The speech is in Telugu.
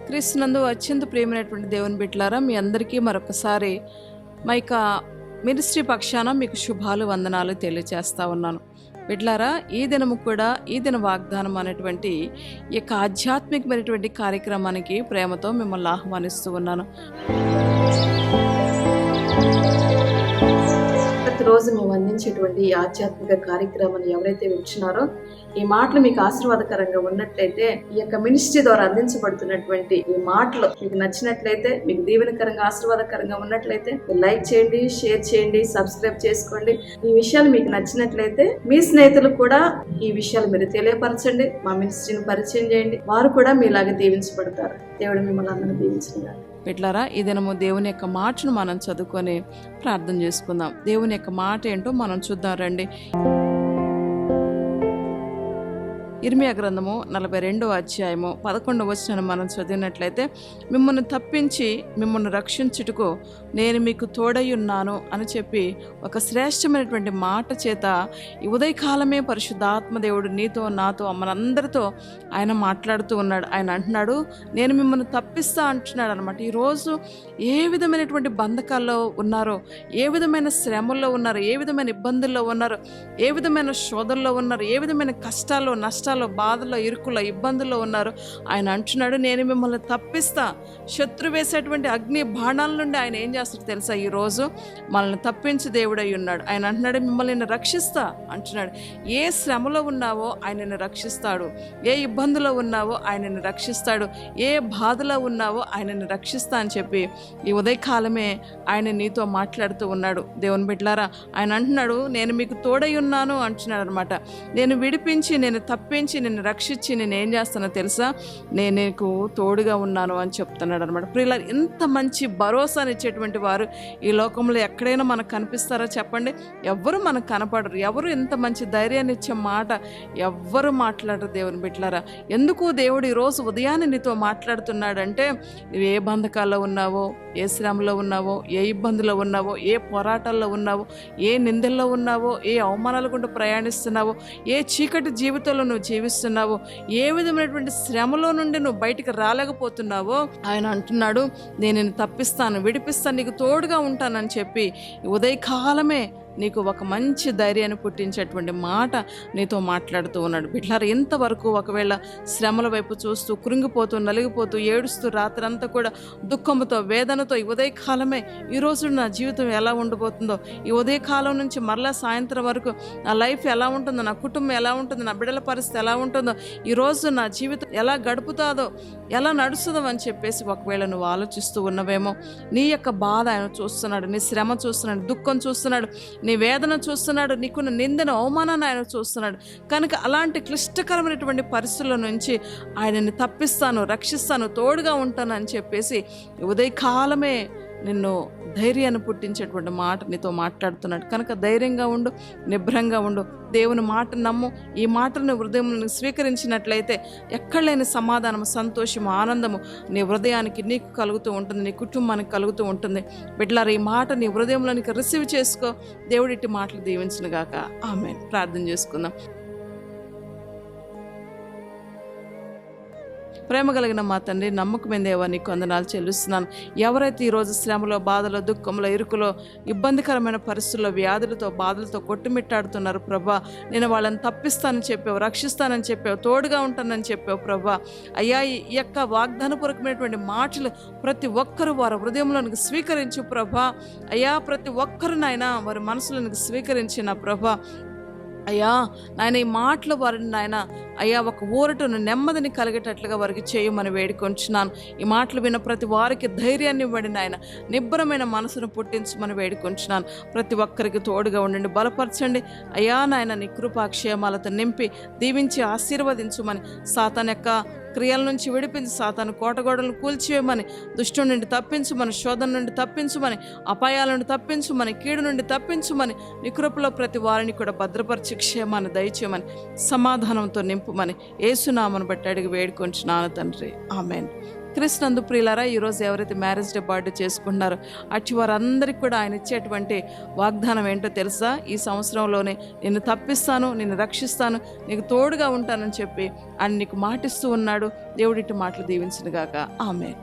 క్రీస్తునందు అత్యంత ప్రియమైనటువంటి దేవుని బిడ్డలారా, మీ అందరికీ మరొకసారి మా యొక్క మినిస్ట్రీ పక్షాన మీకు శుభాలు వందనాలు తెలియజేస్తా ఉన్నాను. బిడ్డలారా, ఈ దినము కూడా ఈ దిన వాగ్దానం అనేటువంటి ఈ యొక్క ఆధ్యాత్మికమైనటువంటి కార్యక్రమానికి ప్రేమతో మిమ్మల్ని ఆహ్వానిస్తూ ఉన్నాను. ప్రతిరోజు మేము అందించేటువంటి ఈ ఆధ్యాత్మిక కార్యక్రమాన్ని ఎవరైతే వింటున్నారో, ఈ మాటలు మీకు ఆశీర్వాదకరంగా ఉన్నట్లయితే, ఈ యొక్క మినిస్ట్రీ ద్వారా అందించబడుతున్నటువంటి ఈ మాటలు మీకు నచ్చినట్లయితే, మీకు దీవెనకరంగా ఆశీర్వాదకరంగా ఉన్నట్లయితే లైక్ చేయండి, షేర్ చేయండి, సబ్స్క్రైబ్ చేసుకోండి. ఈ విషయాలు మీకు నచ్చినట్లయితే మీ స్నేహితులకు కూడా ఈ విషయాలు మీరు తెలియపరచండి. మా మినిస్ట్రీని పరిచయం చేయండి, వారు కూడా మీలాగా దీవించబడతారు. దేవుడు మిమ్మల్ని అందరినీ దీవించండి. బిడ్డలారా, ఈ దినము దేవుని యొక్క మాటను మనం చదువుకొని ప్రార్థన చేసుకుందాం. దేవుని యొక్క మాట ఏంటో మనం చూద్దాం రండి. ఇర్మియా గ్రంథము 42వ అధ్యాయము 11వ వచనం మనం చదివినట్లయితే, మిమ్మల్ని తప్పించి మిమ్మల్ని రక్షించుటకు నేను మీకు తోడయ్యున్నాను అని చెప్పి ఒక శ్రేష్టమైనటువంటి మాట చేత ఈ ఉదయకాలమే పరిశుద్ధాత్మ దేవుడు నీతో నాతో మనందరితో ఆయన మాట్లాడుతూ ఉన్నాడు. ఆయన అంటున్నాడు, నేను మిమ్మల్ని తప్పిస్తా అంటున్నాడు అనమాట. ఈరోజు ఏ విధమైనటువంటి బంధకాల్లో ఉన్నారో, ఏ విధమైన శ్రమల్లో ఉన్నారో, ఏ విధమైన ఇబ్బందుల్లో ఉన్నారో, ఏ విధమైన శోధనలో ఉన్నారో, ఏ విధమైన కష్టాల్లో నష్టాల్లో బాధల్లో ఇరుకుల్లో ఇబ్బందుల్లో ఉన్నారు, ఆయన అంటున్నాడు, నేను మిమ్మల్ని తప్పిస్తా. శత్రు వేసేటువంటి అగ్ని బాణాల నుండి ఆయన ఏం చేస్తాడు తెలుసా? ఈరోజు మనల్ని తప్పించి దేవుడై ఉన్నాడు. ఆయన అంటున్నాడు, మిమ్మల్ని నేను రక్షిస్తా అంటున్నాడు. ఏ శ్రమలో ఉన్నావో ఆయనను రక్షిస్తాడు, ఏ ఇబ్బందులో ఉన్నావో ఆయనను రక్షిస్తాడు, ఏ బాధలో ఉన్నావో ఆయనను రక్షిస్తా అని చెప్పి ఈ ఉదయకాలమే ఆయన నీతో మాట్లాడుతూ ఉన్నాడు. దేవుని బిడ్డలారా, ఆయన అంటున్నాడు, నేను మీకు తోడై ఉన్నాను అంటున్నాడు అనమాట. నేను విడిపించి, నేను తప్పించి, నిన్ను రక్షించి నేను ఏం చేస్తానో తెలుసా? నేను నీకు తోడుగా ఉన్నాను అని చెప్తున్నాడు అనమాట. ప్రియులారా, ఇంత మంచి భరోసాని ఇచ్చేటువంటి వారు ఈ లోకంలో ఎక్కడైనా మనకు కనిపిస్తారా చెప్పండి? ఎవ్వరు మనకు కనపడరు. ఎవరు ఇంత మంచి ధైర్యాన్ని ఇచ్చే మాట ఎవ్వరు మాట్లాడరు. దేవుని బిడ్డలారా, ఎందుకు దేవుడు ఈరోజు ఉదయాన్నే నీతో మాట్లాడుతున్నాడంటే, నువ్వు ఏ బంధకాల్లో ఉన్నావో, ఏ శ్రమలో ఉన్నావో, ఏ ఇబ్బందులో ఉన్నావో, ఏ పోరాటాల్లో ఉన్నావో, ఏ నిందల్లో ఉన్నావో, ఏ అవమానాల గుండా ప్రయాణిస్తున్నావో, ఏ చీకటి జీవితంలో నువ్వు జీవిస్తున్నావో, ఏ విధమైనటువంటి శ్రమలో నుండి నువ్వు బయటికి రాలేకపోతున్నావో, ఆయన అంటున్నాడు, నేను నిన్ను తప్పిస్తాను, విడిపిస్తాను, నీకు తోడుగా ఉంటానని చెప్పి ఉదయకాలమే నీకు ఒక మంచి ధైర్యాన్ని పుట్టించేటువంటి మాట నీతో మాట్లాడుతూ ఉన్నాడు. బిడ్డలారా, ఇంతవరకు ఒకవేళ శ్రమల వైపు చూస్తూ కృంగిపోతూ నలిగిపోతూ ఏడుస్తూ రాత్రంతా కూడా దుఃఖంతో వేదనతో ఈ ఉదయకాలమే ఈరోజు నా జీవితం ఎలా ఉండబోతుందో, ఈ ఉదయకాలం నుంచి మరలా సాయంత్రం వరకు నా లైఫ్ ఎలా ఉంటుందో, నా కుటుంబం ఎలా ఉంటుందో, నా బిడ్డల పరిస్థితి ఎలా ఉంటుందో, ఈరోజు నా జీవితం ఎలా గడుపుతాదో, ఎలా నడుస్తుందో అని చెప్పేసి ఒకవేళ నువ్వు ఆలోచిస్తూ ఉన్నవేమో, నీ యొక్క బాధ ఆయన చూస్తున్నాడు, నీ శ్రమ చూస్తున్నాడు, దుఃఖం చూస్తున్నాడు, నీ వేదన చూస్తున్నాడు, నీకున్న నిందన అవమానాన్ని ఆయన చూస్తున్నాడు. కనుక అలాంటి క్లిష్టకరమైనటువంటి పరిస్థితుల నుంచి ఆయనని తప్పిస్తాను, రక్షిస్తాను, తోడుగా ఉంటాను అని చెప్పేసి ఉదయకాలమే నిన్ను ధైర్యాన్ని పుట్టించేటువంటి మాట నీతో మాట్లాడుతున్నాడు. కనుక ధైర్యంగా ఉండు, నిబ్రంగా ఉండు, దేవుని మాట నమ్ము. ఈ మాటను హృదయంలో స్వీకరించినట్లయితే ఎక్కడ లేని సమాధానం, సంతోషము, ఆనందము నీ హృదయానికి నీకు కలుగుతూ ఉంటుంది, నీ కుటుంబానికి కలుగుతూ ఉంటుంది. బిడ్డలారా, ఈ మాట నీ హృదయంలోనికి రిసీవ్ చేసుకో. దేవుడి ఇట్టి మాటలు దీవించును గాక. ఆమేన్. ప్రార్థన చేసుకుందాం. ప్రేమ కలిగిన మా తండ్రి, నమ్మకమైన దేవా, నీకు వందనాలు చెల్లిస్తున్నాను. ఎవరైతే ఈరోజు శ్రమలో, బాధలో, దుఃఖంలో, ఇరుకులో, ఇబ్బందికరమైన పరిస్థితుల్లో, వ్యాధులతో, బాధలతో కొట్టుమిట్టాడుతున్నారు ప్రభా, నేను వాళ్ళని తప్పిస్తానని చెప్పావు, రక్షిస్తానని చెప్పావు, తోడుగా ఉంటానని చెప్పావు ప్రభా. అయ్యా, ఈ యొక్క వాగ్దానపూర్వకమైనటువంటి మాటలు ప్రతి ఒక్కరూ వారి హృదయంలోనికి స్వీకరించు ప్రభా. అయ్యా, ప్రతి ఒక్కరు నాయన వారి మనసులోనికి స్వీకరించిన ప్రభా. అయ్యా నాయన, ఈ మాటలు వారిని నాయన అయ్యా ఒక ఊరటను, నెమ్మదిని కలిగేటట్లుగా వారికి చేయమని వేడుకొంచున్నాను. ఈ మాటలు విన్న ప్రతి వారికి ధైర్యాన్ని ఇవ్వండి నాయన, నిబ్బరమైన మనసును పుట్టించమని వేడుకొంచున్నాను. ప్రతి ఒక్కరికి తోడుగా ఉండండి, బలపరచండి అయ్యా నాయన. నీ కృపాక్షేమాలతో నింపి దీవించి ఆశీర్వదించుమని, సాతాను యొక్క క్రియల నుంచి విడిపించి, సాతాను కోటగోడలను కూల్చివేయమని, దుష్టుడి నుండి తప్పించుమని, శోధన నుండి తప్పించుమని, అపాయాల నుండి తప్పించుమని, కీడు నుండి తప్పించుమని, నీ కృపలో ప్రతి వారిని కూడా భద్రపరిచి క్షేమాన్ని దయచేయమని, సమాధానంతో నింపుమని యేసునామను బట్టి అడిగి వేడుకొంచున్నాను తండ్రి. ఆమేన్. క్రీస్తునందు ప్రియులారా, ఈరోజు ఎవరైతే మ్యారేజ్ డే బర్త్డే చేసుకుంటున్నారో అట్టి వారందరికీ కూడా ఆయన ఇచ్చేటువంటి వాగ్దానం ఏంటో తెలుసా? ఈ సంవత్సరంలోనే నిన్ను తప్పిస్తాను, నిన్ను రక్షిస్తాను, నీకు తోడుగా ఉంటానని చెప్పి ఆయన నీకు మాటిస్తూ ఉన్నాడు. దేవుడిటి మాటలు దీవించును గాక. ఆమేన్.